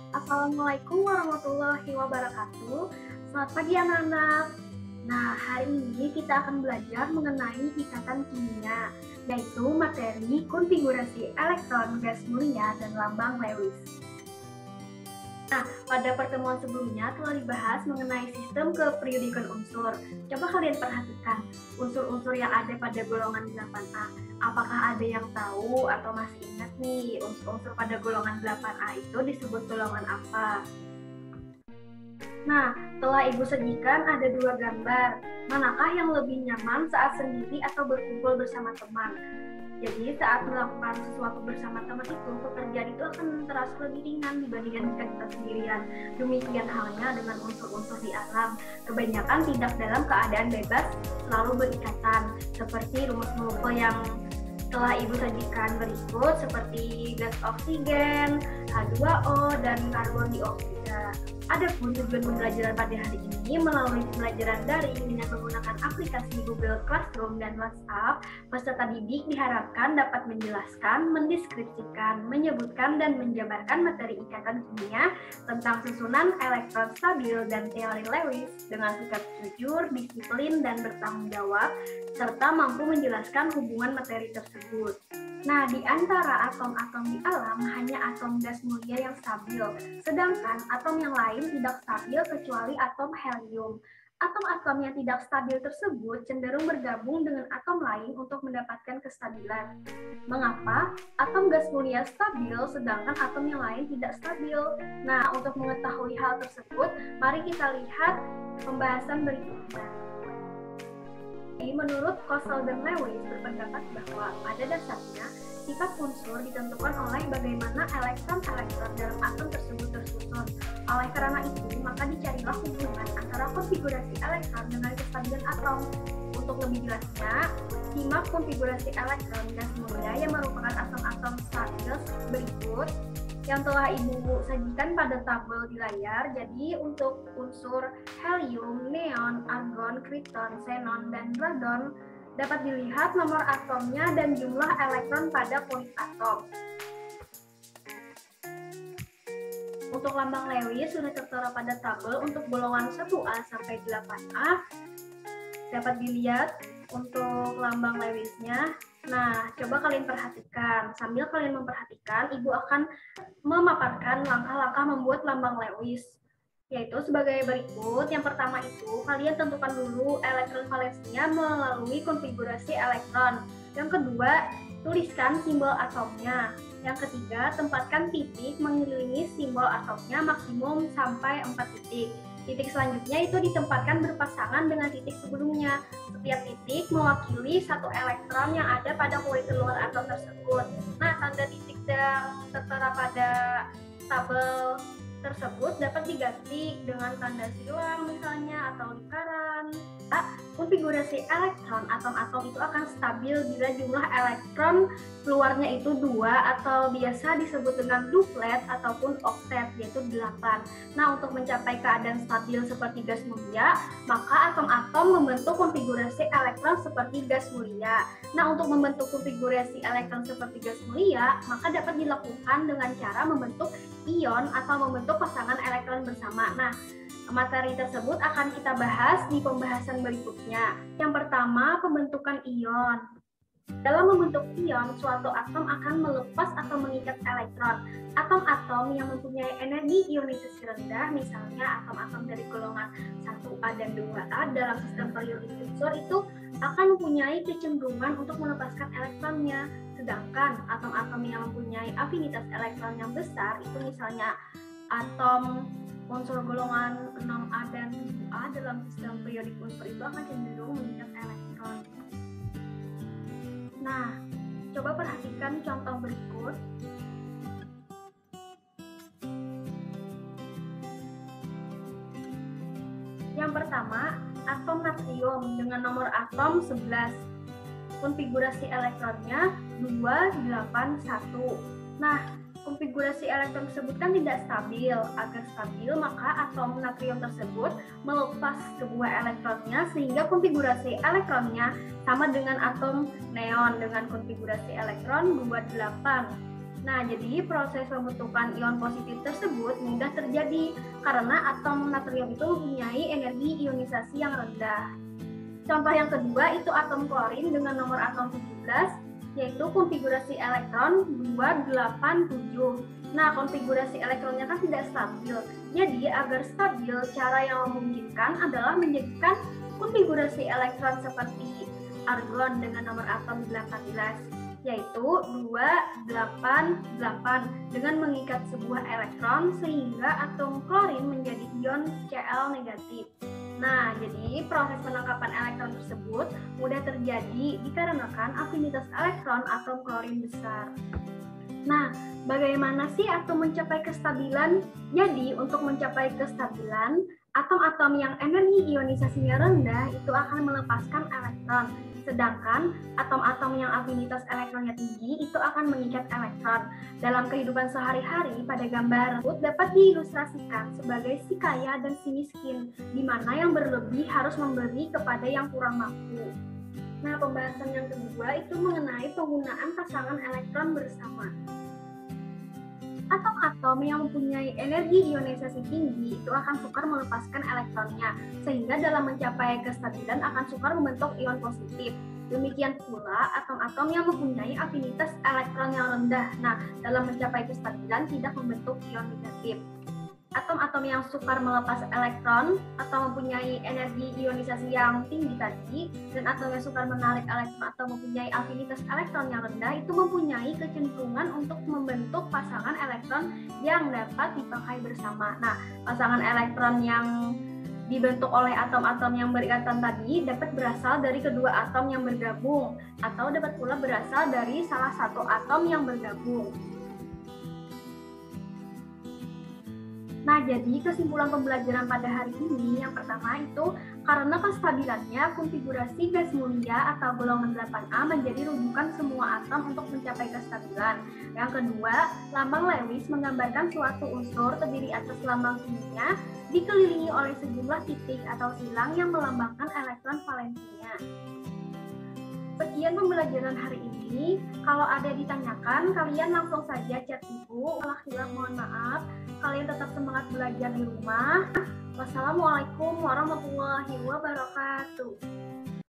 Assalamualaikum warahmatullahi wabarakatuh. Selamat pagi anak-anak. Nah, hari ini kita akan belajar mengenai ikatan kimia, yaitu materi konfigurasi elektron gas mulia dan lambang Lewis. Nah, pada pertemuan sebelumnya telah dibahas mengenai sistem keperiodikan unsur. Coba kalian perhatikan unsur-unsur yang ada pada golongan 8A. Apakah ada yang tahu atau masih ingat nih unsur-unsur pada golongan 8A itu disebut golongan apa? Nah, telah Ibu sajikan ada dua gambar. Manakah yang lebih nyaman saat sendiri atau berkumpul bersama teman? Jadi saat melakukan sesuatu bersama teman itu, pekerjaan itu akan terasa lebih ringan dibandingkan jika kita sendirian. Demikian halnya dengan unsur-unsur di alam. Kebanyakan tidak dalam keadaan bebas, selalu berikatan. Seperti rumus molekul yang telah Ibu sajikan berikut, seperti gas oksigen, H2O, dan karbon dioksida. Adapun tujuan pembelajaran pada hari ini melalui pembelajaran daring dengan menggunakan aplikasi Google Classroom dan WhatsApp, peserta didik diharapkan dapat menjelaskan, mendeskripsikan, menyebutkan, dan menjabarkan materi ikatan kimia tentang susunan elektron stabil dan teori Lewis dengan sikap jujur, disiplin, dan bertanggung jawab, serta mampu menjelaskan hubungan materi tersebut. Nah, di antara atom-atom di alam hanya atom gas mulia yang stabil, sedangkan atom yang lain tidak stabil kecuali atom helium. Atom-atom yang tidak stabil tersebut cenderung bergabung dengan atom lain untuk mendapatkan kestabilan. Mengapa atom gas mulia stabil sedangkan atom yang lain tidak stabil? Nah, untuk mengetahui hal tersebut, mari kita lihat pembahasan berikutnya. Menurut Kossel dan Lewis berpendapat bahwa pada dasarnya sifat unsur ditentukan oleh bagaimana elektron-elektron dalam atom tersebut tersusun. Oleh karena itu, maka dicarilah hubungan antara konfigurasi elektron dengan kestabilan atom. Untuk lebih jelasnya, simak konfigurasi elektron gas mulia yang merupakan atom-atom stabil berikut yang telah Ibu sajikan pada tabel di layar. Jadi untuk unsur helium, neon, argon, kriton, xenon, dan radon dapat dilihat nomor atomnya dan jumlah elektron pada poin atom. Untuk lambang Lewis sudah tertera pada tabel untuk golongan 1A sampai 8A. Dapat dilihat untuk lambang Lewisnya. Nah, coba kalian perhatikan. Sambil kalian memperhatikan, Ibu akan memaparkan langkah-langkah membuat lambang Lewis, yaitu sebagai berikut. Yang pertama itu, kalian tentukan dulu elektron valensinya melalui konfigurasi elektron. Yang kedua, tuliskan simbol atomnya. Yang ketiga, tempatkan titik mengelilingi simbol atomnya maksimum sampai 4 titik. Titik selanjutnya itu ditempatkan berpasangan dengan titik sebelumnya. Setiap titik mewakili satu elektron yang ada pada kulit luar atom tersebut. Nah, tanda titik yang tertera pada tabel tersebut dapat diganti dengan tanda silang misalnya atau lingkaran. Konfigurasi elektron atom-atom itu akan stabil bila jumlah elektron keluarnya itu 2 atau biasa disebut dengan duplet ataupun oktet, yaitu 8. Nah, untuk mencapai keadaan stabil seperti gas mulia, maka atom-atom membentuk konfigurasi elektron seperti gas mulia. Nah, untuk membentuk konfigurasi elektron seperti gas mulia, maka dapat dilakukan dengan cara membentuk ion atau membentuk pasangan elektron bersama. Nah, materi tersebut akan kita bahas di pembahasan berikutnya. Yang pertama, pembentukan ion. Dalam membentuk ion, suatu atom akan melepas atau mengikat elektron. Atom-atom yang mempunyai energi ionisasi rendah, misalnya atom-atom dari golongan 1A dan 2A dalam sistem periodik unsur itu akan mempunyai kecenderungan untuk melepaskan elektronnya. Sedangkan atom-atom yang mempunyai afinitas elektron yang besar, itu misalnya atom unsur golongan 6A dan 7A dalam sistem periodik unsur itu akan cenderung mengikat elektron. Nah, coba perhatikan contoh berikut. Yang pertama, atom natrium dengan nomor atom 11. Konfigurasi elektronnya 281. Nah, konfigurasi elektron tersebut kan tidak stabil. Agar stabil, maka atom natrium tersebut melepas sebuah elektronnya sehingga konfigurasi elektronnya sama dengan atom neon dengan konfigurasi elektron 28. Nah, jadi proses pembentukan ion positif tersebut mudah terjadi karena atom natrium itu mempunyai energi ionisasi yang rendah. Contoh yang kedua itu atom klorin dengan nomor atom 17, yaitu konfigurasi elektron 287. Nah, konfigurasi elektronnya kan tidak stabil. Jadi, agar stabil, cara yang memungkinkan adalah menjadikan konfigurasi elektron seperti argon dengan nomor atom 18, yaitu 288 dengan mengikat sebuah elektron sehingga atom klorin menjadi ion Cl negatif. Nah, jadi proses penangkapan elektron tersebut mudah terjadi dikarenakan afinitas elektron atom klorin besar. Nah, bagaimana sih atom mencapai kestabilan? Jadi, untuk mencapai kestabilan, atom-atom yang energi ionisasinya rendah itu akan melepaskan elektron. Sedangkan atom-atom yang afinitas elektronnya tinggi itu akan mengikat elektron. Dalam kehidupan sehari-hari, pada gambar tersebut dapat diilustrasikan sebagai si kaya dan si miskin, di mana yang berlebih harus memberi kepada yang kurang mampu. Nah, pembahasan yang kedua itu mengenai penggunaan pasangan elektron bersama. Atom-atom yang mempunyai energi ionisasi tinggi itu akan sukar melepaskan elektronnya, sehingga dalam mencapai kestabilan akan sukar membentuk ion positif. Demikian pula atom-atom yang mempunyai afinitas elektron yang rendah, nah dalam mencapai kestabilan tidak membentuk ion negatif. Atom-atom yang sukar melepas elektron atau mempunyai energi ionisasi yang tinggi tadi, dan atom yang sukar menarik elektron atau mempunyai afinitas elektron yang rendah itu mempunyai kecenderungan untuk membentuk pasangan elektron yang dapat dipakai bersama. Nah, pasangan elektron yang dibentuk oleh atom-atom yang berikatan tadi dapat berasal dari kedua atom yang bergabung, atau dapat pula berasal dari salah satu atom yang bergabung. Nah, jadi kesimpulan pembelajaran pada hari ini yang pertama itu karena kestabilannya konfigurasi gas mulia atau golongan 8A menjadi rujukan semua atom untuk mencapai kestabilan. Yang kedua, lambang Lewis menggambarkan suatu unsur terdiri atas lambang kimia dikelilingi oleh sejumlah titik atau silang yang melambangkan elektron valensinya. Sekian pembelajaran hari ini. Kalau ada ditanyakan, kalian langsung saja chat ibu. Kalau hilang mohon maaf. Kalian tetap semangat belajar di rumah. Wassalamualaikum warahmatullahi wabarakatuh.